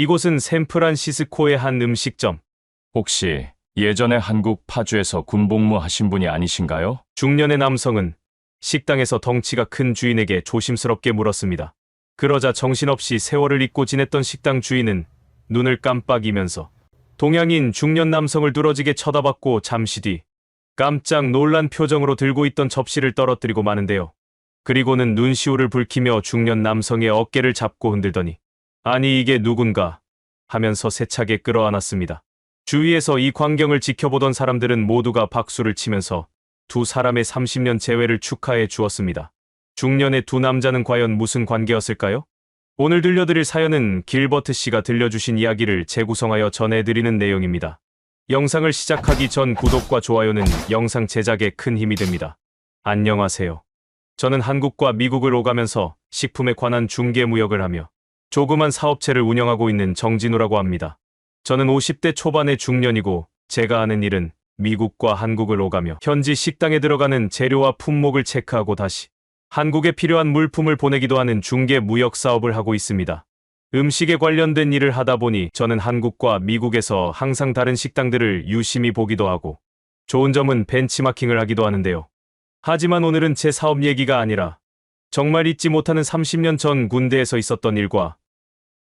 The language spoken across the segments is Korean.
이곳은 샌프란시스코의 한 음식점. 혹시 예전에 한국 파주에서 군복무 하신 분이 아니신가요? 중년의 남성은 식당에서 덩치가 큰 주인에게 조심스럽게 물었습니다. 그러자 정신없이 세월을 잊고 지냈던 식당 주인은 눈을 깜빡이면서 동양인 중년 남성을 뚫어지게 쳐다봤고 잠시 뒤 깜짝 놀란 표정으로 들고 있던 접시를 떨어뜨리고 마는데요. 그리고는 눈시울을 붉히며 중년 남성의 어깨를 잡고 흔들더니 아니 이게 누군가 하면서 세차게 끌어안았습니다. 주위에서 이 광경을 지켜보던 사람들은 모두가 박수를 치면서 두 사람의 30년 재회를 축하해 주었습니다. 중년의 두 남자는 과연 무슨 관계였을까요? 오늘 들려드릴 사연은 길버트 씨가 들려주신 이야기를 재구성하여 전해드리는 내용입니다. 영상을 시작하기 전 구독과 좋아요는 영상 제작에 큰 힘이 됩니다. 안녕하세요. 저는 한국과 미국을 오가면서 식품에 관한 중개 무역을 하며 조그만 사업체를 운영하고 있는 정진우라고 합니다. 저는 50대 초반의 중년이고 제가 하는 일은 미국과 한국을 오가며 현지 식당에 들어가는 재료와 품목을 체크하고 다시 한국에 필요한 물품을 보내기도 하는 중개 무역 사업을 하고 있습니다. 음식에 관련된 일을 하다 보니 저는 한국과 미국에서 항상 다른 식당들을 유심히 보기도 하고 좋은 점은 벤치마킹을 하기도 하는데요. 하지만 오늘은 제 사업 얘기가 아니라 정말 잊지 못하는 30년 전 군대에서 있었던 일과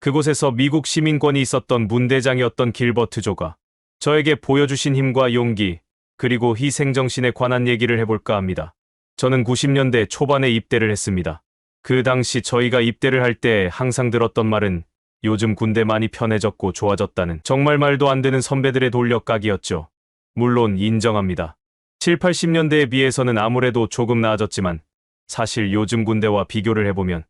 그곳에서 미국 시민권이 있었던 문대장이었던 길버트 조가 저에게 보여주신 힘과 용기 그리고 희생정신에 관한 얘기를 해볼까 합니다. 저는 90년대 초반에 입대를 했습니다. 그 당시 저희가 입대를 할 때 항상 들었던 말은 요즘 군대 많이 편해졌고 좋아졌다는 정말 말도 안 되는 선배들의 돌려까기였죠. 물론 인정합니다. 7, 80년대에 비해서는 아무래도 조금 나아졌지만 사실 요즘 군대와 비교를 해보면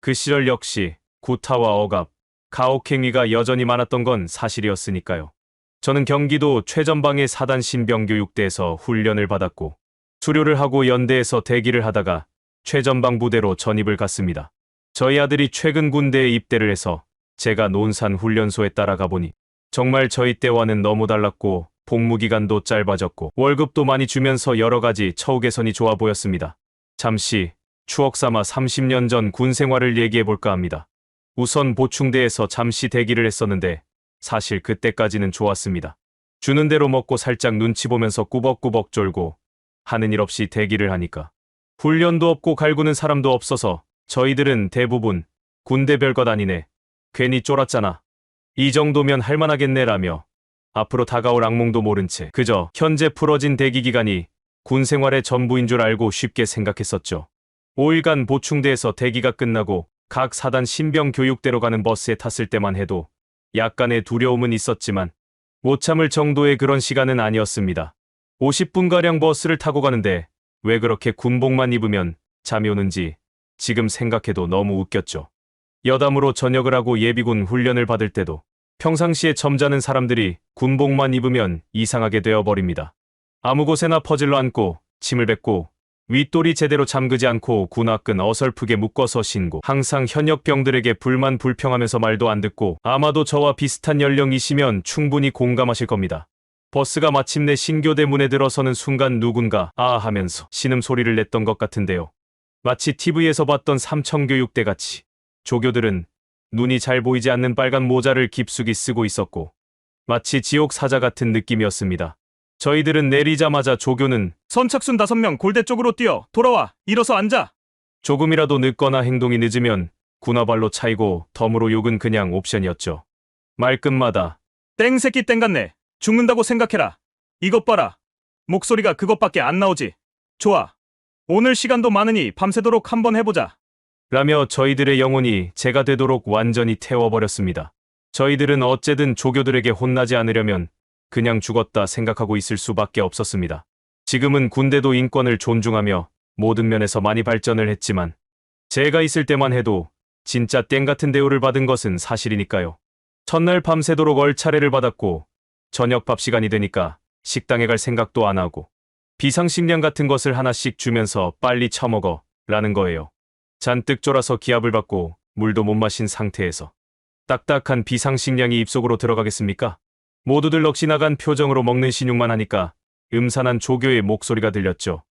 그 시절 역시 구타와 억압, 가혹행위가 여전히 많았던 건 사실이었으니까요. 저는 경기도 최전방의 사단 신병교육대에서 훈련을 받았고 수료를 하고 연대에서 대기를 하다가 최전방 부대로 전입을 갔습니다. 저희 아들이 최근 군대에 입대를 해서 제가 논산 훈련소에 따라가 보니 정말 저희 때와는 너무 달랐고 복무기간도 짧아졌고 월급도 많이 주면서 여러 가지 처우 개선이 좋아 보였습니다. 잠시 추억 삼아 30년 전 군 생활을 얘기해볼까 합니다. 우선 보충대에서 잠시 대기를 했었는데 사실 그때까지는 좋았습니다. 주는 대로 먹고 살짝 눈치 보면서 꾸벅꾸벅 졸고 하는 일 없이 대기를 하니까 훈련도 없고 갈구는 사람도 없어서 저희들은 대부분 군대 별것 아니네. 괜히 쫄았잖아. 이 정도면 할만하겠네라며 앞으로 다가올 악몽도 모른 채 그저 현재 풀어진 대기 기간이 군 생활의 전부인 줄 알고 쉽게 생각했었죠. 5일간 보충대에서 대기가 끝나고 각 사단 신병 교육대로 가는 버스에 탔을 때만 해도 약간의 두려움은 있었지만 못 참을 정도의 그런 시간은 아니었습니다. 50분가량 버스를 타고 가는데 왜 그렇게 군복만 입으면 잠이 오는지 지금 생각해도 너무 웃겼죠. 여담으로 전역을 하고 예비군 훈련을 받을 때도 평상시에 점잖은 사람들이 군복만 입으면 이상하게 되어버립니다. 아무 곳에나 퍼질러 앉고 침을 뱉고 윗돌이 제대로 잠그지 않고 군화끈 어설프게 묶어서 신고 항상 현역병들에게 불만 불평하면서 말도 안 듣고 아마도 저와 비슷한 연령이시면 충분히 공감하실 겁니다. 버스가 마침내 신교대 문에 들어서는 순간 누군가 아 하면서 신음소리를 냈던 것 같은데요. 마치 TV에서 봤던 삼청교육대 같이 조교들은 눈이 잘 보이지 않는 빨간 모자를 깊숙이 쓰고 있었고 마치 지옥 사자 같은 느낌이었습니다. 저희들은 내리자마자 조교는 선착순 5명 골대 쪽으로 뛰어 돌아와 일어서 앉아. 조금이라도 늦거나 행동이 늦으면 군화발로 차이고 덤으로 욕은 그냥 옵션이었죠. 말끝마다 땡새끼 땡같네. 죽는다고 생각해라. 이것 봐라. 목소리가 그것밖에 안 나오지. 좋아. 오늘 시간도 많으니 밤새도록 한번 해보자. 라며 저희들의 영혼이 제가 되도록 완전히 태워버렸습니다. 저희들은 어쨌든 조교들에게 혼나지 않으려면 그냥 죽었다 생각하고 있을 수밖에 없었습니다. 지금은 군대도 인권을 존중하며 모든 면에서 많이 발전을 했지만 제가 있을 때만 해도 진짜 땡같은 대우를 받은 것은 사실이니까요. 첫날 밤새도록 얼차례를 받았고 저녁 밥 시간이 되니까 식당에 갈 생각도 안 하고 비상식량 같은 것을 하나씩 주면서 빨리 처먹어 라는 거예요. 잔뜩 쫄아서 기합을 받고 물도 못 마신 상태에서 딱딱한 비상식량이 입속으로 들어가겠습니까? 모두들 넋이 나간 표정으로 먹는 신용만 하니까 음산한 조교의 목소리가 들렸죠.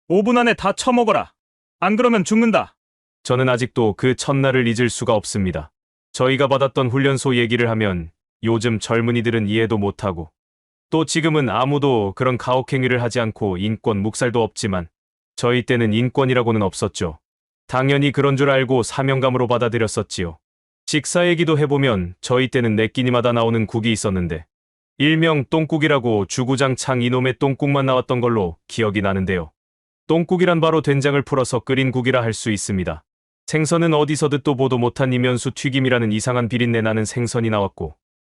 5분 안에 다 처먹어라. 안 그러면 죽는다. 저는 아직도 그 첫날을 잊을 수가 없습니다. 저희가 받았던 훈련소 얘기를 하면 요즘 젊은이들은 이해도 못하고 또 지금은 아무도 그런 가혹행위를 하지 않고 인권 묵살도 없지만 저희 때는 인권이라고는 없었죠. 당연히 그런 줄 알고 사명감으로 받아들였었지요. 식사 얘기도 해보면 저희 때는 매 끼니마다 나오는 국이 있었는데 일명 똥국이라고 주구장창 이놈의 똥국만 나왔던 걸로 기억이 나는데요. 똥국이란 바로 된장을 풀어서 끓인 국이라 할 수 있습니다. 생선은 어디서 듣도 보도 못한 이면수 튀김이라는 이상한 비린내 나는 생선이 나왔고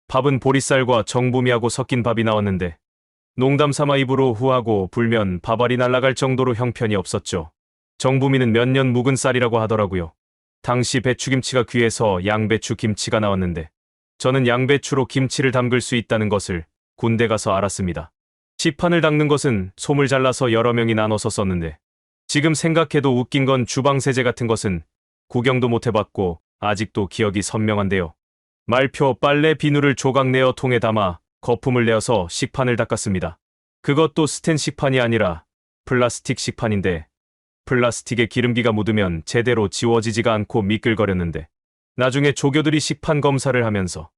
밥은 보리쌀과 정부미하고 섞인 밥이 나왔는데 농담 삼아 입으로 후하고 불면 밥알이 날아갈 정도로 형편이 없었죠. 정부미는 몇 년 묵은 쌀이라고 하더라고요. 당시 배추김치가 귀해서 양배추 김치가 나왔는데 저는 양배추로 김치를 담글 수 있다는 것을 군대 가서 알았습니다. 시판을 닦는 것은 솜을 잘라서 여러 명이 나눠서 썼는데 지금 생각해도 웃긴 건 주방세제 같은 것은 구경도 못 해봤고 아직도 기억이 선명한데요. 말표 빨래 비누를 조각 내어 통에 담아 거품을 내어서 식판을 닦았습니다. 그것도 스텐 식판이 아니라 플라스틱 식판인데 플라스틱에 기름기가 묻으면 제대로 지워지지가 않고 미끌거렸는데 나중에 조교들이 식판 검사를 하면서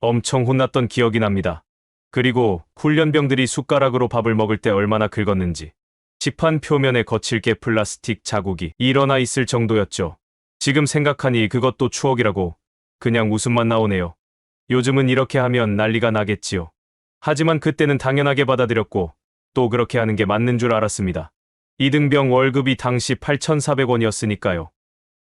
엄청 혼났던 기억이 납니다. 그리고 훈련병들이 숟가락으로 밥을 먹을 때 얼마나 긁었는지 식판 표면에 거칠게 플라스틱 자국이 일어나 있을 정도였죠. 지금 생각하니 그것도 추억이라고 그냥 웃음만 나오네요. 요즘은 이렇게 하면 난리가 나겠지요. 하지만 그때는 당연하게 받아들였고 또 그렇게 하는 게 맞는 줄 알았습니다. 이등병 월급이 당시 8,400원이었으니까요.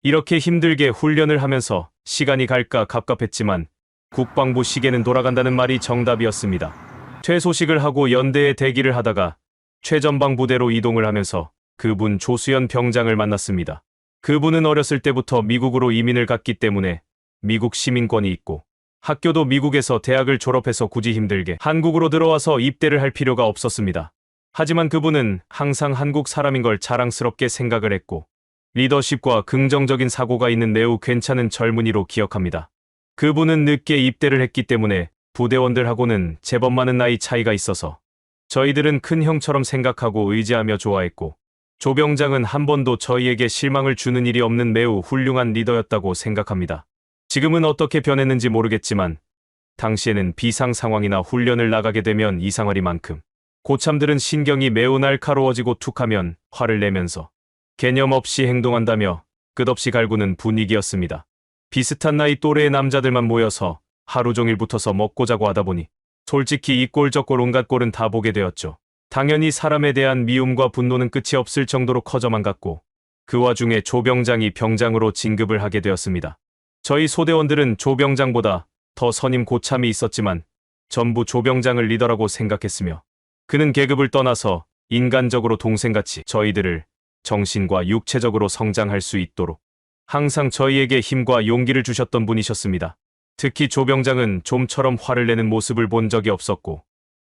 이렇게 힘들게 훈련을 하면서 시간이 갈까 갑갑했지만 국방부 시계는 돌아간다는 말이 정답이었습니다. 퇴소식을 하고 연대에 대기를 하다가 최전방 부대로 이동을 하면서 그분 조수연 병장을 만났습니다. 그분은 어렸을 때부터 미국으로 이민을 갔기 때문에 미국 시민권이 있고 학교도 미국에서 대학을 졸업해서 굳이 힘들게 한국으로 들어와서 입대를 할 필요가 없었습니다. 하지만 그분은 항상 한국 사람인 걸 자랑스럽게 생각을 했고 리더십과 긍정적인 사고가 있는 매우 괜찮은 젊은이로 기억합니다. 그분은 늦게 입대를 했기 때문에 부대원들하고는 제법 많은 나이 차이가 있어서 저희들은 큰 형처럼 생각하고 의지하며 좋아했고 조병장은 한 번도 저희에게 실망을 주는 일이 없는 매우 훌륭한 리더였다고 생각합니다. 지금은 어떻게 변했는지 모르겠지만 당시에는 비상 상황이나 훈련을 나가게 되면 이상하리만큼 고참들은 신경이 매우 날카로워지고 툭하면 화를 내면서 개념 없이 행동한다며 끝없이 갈구는 분위기였습니다. 비슷한 나이 또래의 남자들만 모여서 하루 종일 붙어서 먹고 자고 하다 보니 솔직히 이 꼴 저 꼴 온갖 꼴은 다 보게 되었죠. 당연히 사람에 대한 미움과 분노는 끝이 없을 정도로 커져만 갔고 그 와중에 조병장이 병장으로 진급을 하게 되었습니다. 저희 소대원들은 조병장보다 더 선임 고참이 있었지만 전부 조병장을 리더라고 생각했으며 그는 계급을 떠나서 인간적으로 동생같이 저희들을 정신과 육체적으로 성장할 수 있도록 항상 저희에게 힘과 용기를 주셨던 분이셨습니다. 특히 조병장은 좀처럼 화를 내는 모습을 본 적이 없었고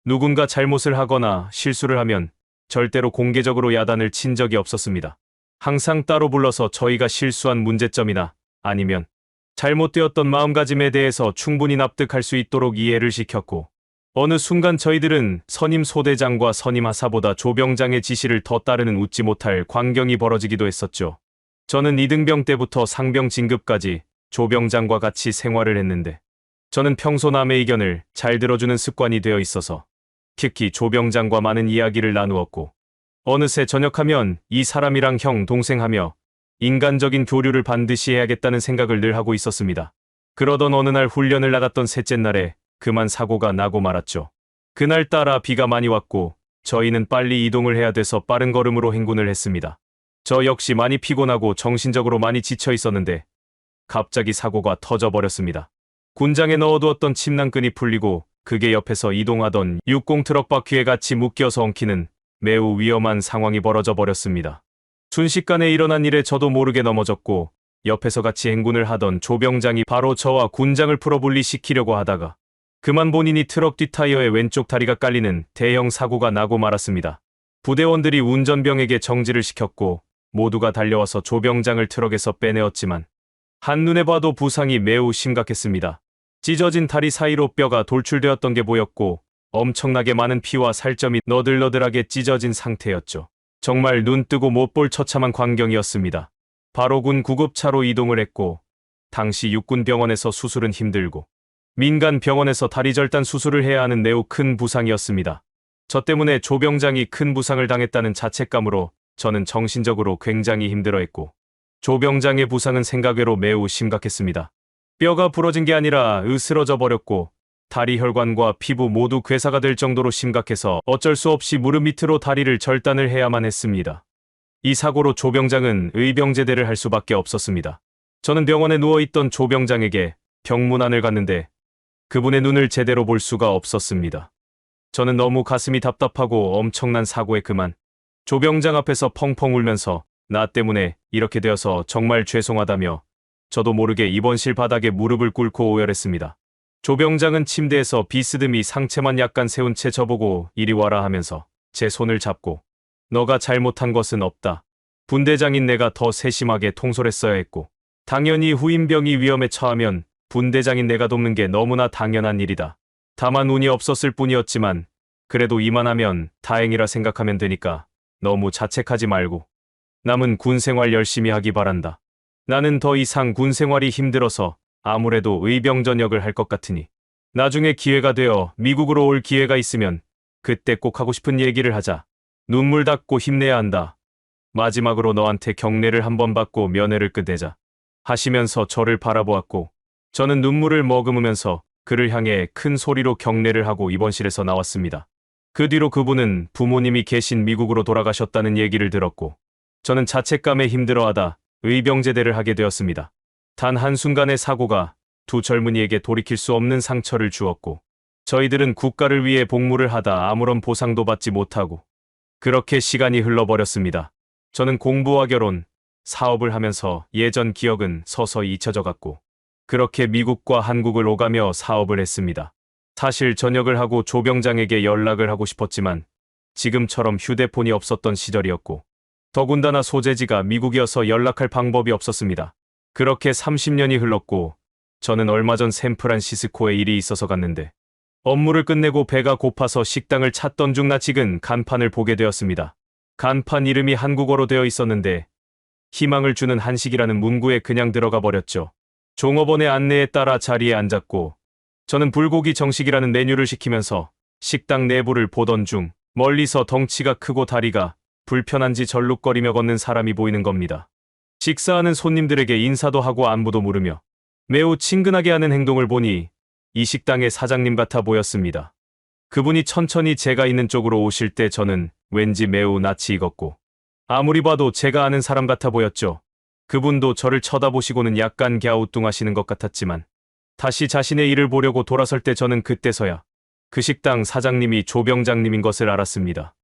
누군가 잘못을 하거나 실수를 하면 절대로 공개적으로 야단을 친 적이 없었습니다. 항상 따로 불러서 저희가 실수한 문제점이나 아니면 잘못되었던 마음가짐에 대해서 충분히 납득할 수 있도록 이해를 시켰고 어느 순간 저희들은 선임 소대장과 선임 하사보다 조병장의 지시를 더 따르는 웃지 못할 광경이 벌어지기도 했었죠. 저는 이등병 때부터 상병 진급까지 조병장과 같이 생활을 했는데 저는 평소 남의 의견을 잘 들어주는 습관이 되어 있어서 특히 조병장과 많은 이야기를 나누었고 어느새 전역하면 이 사람이랑 형 동생하며 인간적인 교류를 반드시 해야겠다는 생각을 늘 하고 있었습니다. 그러던 어느 날 훈련을 나갔던 셋째 날에 그만 사고가 나고 말았죠. 그날따라 비가 많이 왔고 저희는 빨리 이동을 해야 돼서 빠른 걸음으로 행군을 했습니다. 저 역시 많이 피곤하고 정신적으로 많이 지쳐 있었는데 갑자기 사고가 터져버렸습니다. 군장에 넣어두었던 침낭끈이 풀리고 그게 옆에서 이동하던 60 트럭 바퀴에 같이 묶여서 엉키는 매우 위험한 상황이 벌어져 버렸습니다. 순식간에 일어난 일에 저도 모르게 넘어졌고 옆에서 같이 행군을 하던 조병장이 바로 저와 군장을 풀어 분리시키려고 하다가 그만 본인이 트럭 뒷타이어에 왼쪽 다리가 깔리는 대형 사고가 나고 말았습니다. 부대원들이 운전병에게 정지를 시켰고 모두가 달려와서 조병장을 트럭에서 빼내었지만 한눈에 봐도 부상이 매우 심각했습니다. 찢어진 다리 사이로 뼈가 돌출되었던 게 보였고 엄청나게 많은 피와 살점이 너들너들하게 찢어진 상태였죠. 정말 눈 뜨고 못 볼 처참한 광경이었습니다. 바로 군 구급차로 이동을 했고 당시 육군 병원에서 수술은 힘들고 민간 병원에서 다리 절단 수술을 해야 하는 매우 큰 부상이었습니다. 저 때문에 조 병장이 큰 부상을 당했다는 자책감으로 저는 정신적으로 굉장히 힘들어했고 조 병장의 부상은 생각외로 매우 심각했습니다. 뼈가 부러진 게 아니라 으스러져 버렸고 다리 혈관과 피부 모두 괴사가 될 정도로 심각해서 어쩔 수 없이 무릎 밑으로 다리를 절단을 해야만 했습니다. 이 사고로 조 병장은 의병제대를 할 수밖에 없었습니다. 저는 병원에 누워있던 조 병장에게 병문안을 갔는데 그분의 눈을 제대로 볼 수가 없었습니다. 저는 너무 가슴이 답답하고 엄청난 사고에 그만 조 병장 앞에서 펑펑 울면서 나 때문에 이렇게 되어서 정말 죄송하다며 저도 모르게 입원실 바닥에 무릎을 꿇고 오열했습니다. 조 병장은 침대에서 비스듬히 상체만 약간 세운 채 저보고 이리 와라 하면서 제 손을 잡고 너가 잘못한 것은 없다. 분대장인 내가 더 세심하게 통솔했어야 했고 당연히 후임병이 위험에 처하면 분대장인 내가 돕는 게 너무나 당연한 일이다. 다만 운이 없었을 뿐이었지만 그래도 이만하면 다행이라 생각하면 되니까 너무 자책하지 말고 남은 군 생활 열심히 하기 바란다. 나는 더 이상 군 생활이 힘들어서 아무래도 의병 전역을 할 것 같으니 나중에 기회가 되어 미국으로 올 기회가 있으면 그때 꼭 하고 싶은 얘기를 하자. 눈물 닦고 힘내야 한다. 마지막으로 너한테 경례를 한번 받고 면회를 끝내자. 하시면서 저를 바라보았고 저는 눈물을 머금으면서 그를 향해 큰 소리로 경례를 하고 입원실에서 나왔습니다. 그 뒤로 그분은 부모님이 계신 미국으로 돌아가셨다는 얘기를 들었고 저는 자책감에 힘들어하다 의병제대를 하게 되었습니다. 단 한순간의 사고가 두 젊은이에게 돌이킬 수 없는 상처를 주었고 저희들은 국가를 위해 복무를 하다 아무런 보상도 받지 못하고 그렇게 시간이 흘러버렸습니다. 저는 공부와 결혼, 사업을 하면서 예전 기억은 서서히 잊혀져 갔고 그렇게 미국과 한국을 오가며 사업을 했습니다. 사실 전역을 하고 조 병장에게 연락을 하고 싶었지만 지금처럼 휴대폰이 없었던 시절이었고 더군다나 소재지가 미국이어서 연락할 방법이 없었습니다. 그렇게 30년이 흘렀고 저는 얼마 전 샌프란시스코에 일이 있어서 갔는데 업무를 끝내고 배가 고파서 식당을 찾던 중 낯익은 간판을 보게 되었습니다. 간판 이름이 한국어로 되어 있었는데 희망을 주는 한식이라는 문구에 그냥 들어가 버렸죠. 종업원의 안내에 따라 자리에 앉았고 저는 불고기 정식이라는 메뉴를 시키면서 식당 내부를 보던 중 멀리서 덩치가 크고 다리가 불편한지 절룩거리며 걷는 사람이 보이는 겁니다. 식사하는 손님들에게 인사도 하고 안부도 물으며 매우 친근하게 하는 행동을 보니 이 식당의 사장님 같아 보였습니다. 그분이 천천히 제가 있는 쪽으로 오실 때 저는 왠지 매우 낯이 익었고 아무리 봐도 제가 아는 사람 같아 보였죠. 그분도 저를 쳐다보시고는 약간 갸우뚱하시는 것 같았지만 다시 자신의 일을 보려고 돌아설 때 저는 그때서야 그 식당 사장님이 조 병장님인 것을 알았습니다.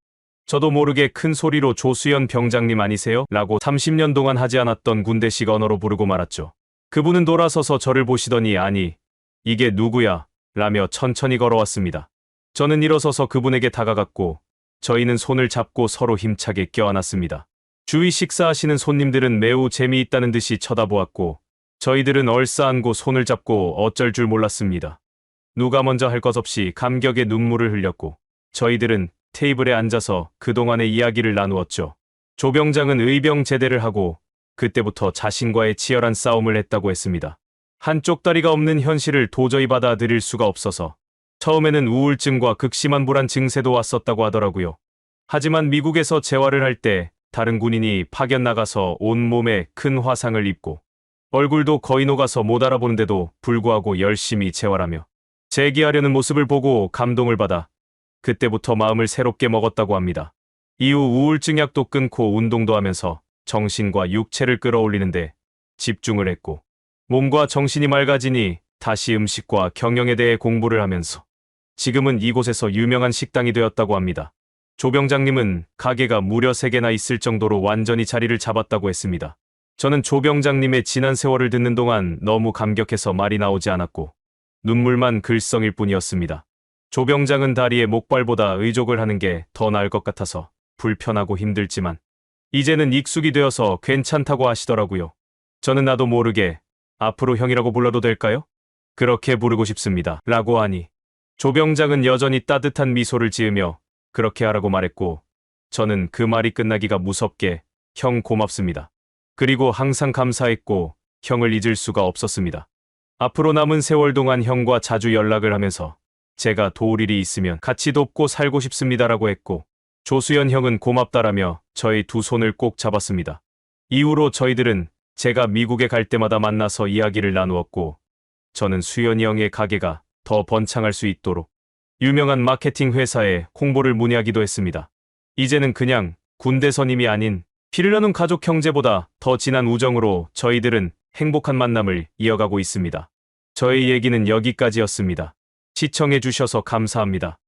저도 모르게 큰 소리로 조수연 병장님 아니세요? 라고 30년 동안 하지 않았던 군대식 언어로 부르고 말았죠. 그분은 돌아서서 저를 보시더니 아니, 이게 누구야? 라며 천천히 걸어왔습니다. 저는 일어서서 그분에게 다가갔고 저희는 손을 잡고 서로 힘차게 껴안았습니다. 주위 식사하시는 손님들은 매우 재미있다는 듯이 쳐다보았고 저희들은 얼싸안고 손을 잡고 어쩔 줄 몰랐습니다. 누가 먼저 할 것 없이 감격의 눈물을 흘렸고 저희들은 테이블에 앉아서 그동안의 이야기를 나누었죠. 조 병장은 의병 제대를 하고 그때부터 자신과의 치열한 싸움을 했다고 했습니다. 한쪽 다리가 없는 현실을 도저히 받아들일 수가 없어서 처음에는 우울증과 극심한 불안 증세도 왔었다고 하더라고요. 하지만 미국에서 재활을 할 때 다른 군인이 파견 나가서 온몸에 큰 화상을 입고 얼굴도 거의 녹아서 못 알아보는데도 불구하고 열심히 재활하며 재기하려는 모습을 보고 감동을 받아 그때부터 마음을 새롭게 먹었다고 합니다. 이후 우울증 약도 끊고 운동도 하면서 정신과 육체를 끌어올리는데 집중을 했고 몸과 정신이 맑아지니 다시 음식과 경영에 대해 공부를 하면서 지금은 이곳에서 유명한 식당이 되었다고 합니다. 조 병장님은 가게가 무려 3개나 있을 정도로 완전히 자리를 잡았다고 했습니다. 저는 조 병장님의 지난 세월을 듣는 동안 너무 감격해서 말이 나오지 않았고 눈물만 글썽일 뿐이었습니다. 조 병장은 다리에 목발보다 의족을 하는 게 더 나을 것 같아서 불편하고 힘들지만 이제는 익숙이 되어서 괜찮다고 하시더라고요. 저는 나도 모르게 앞으로 형이라고 불러도 될까요? 그렇게 부르고 싶습니다. 라고 하니 조 병장은 여전히 따뜻한 미소를 지으며 그렇게 하라고 말했고 저는 그 말이 끝나기가 무섭게 형 고맙습니다. 그리고 항상 감사했고 형을 잊을 수가 없었습니다. 앞으로 남은 세월 동안 형과 자주 연락을 하면서 제가 도울 일이 있으면 같이 돕고 살고 싶습니다라고 했고, 조수연 형은 고맙다라며 저희 두 손을 꼭 잡았습니다. 이후로 저희들은 제가 미국에 갈 때마다 만나서 이야기를 나누었고, 저는 수연이 형의 가게가 더 번창할 수 있도록 유명한 마케팅 회사에 홍보를 문의하기도 했습니다. 이제는 그냥 군대 선임이 아닌 피를 나눈 가족 형제보다 더 진한 우정으로 저희들은 행복한 만남을 이어가고 있습니다. 저의 얘기는 여기까지였습니다. 시청해 주셔서 감사합니다.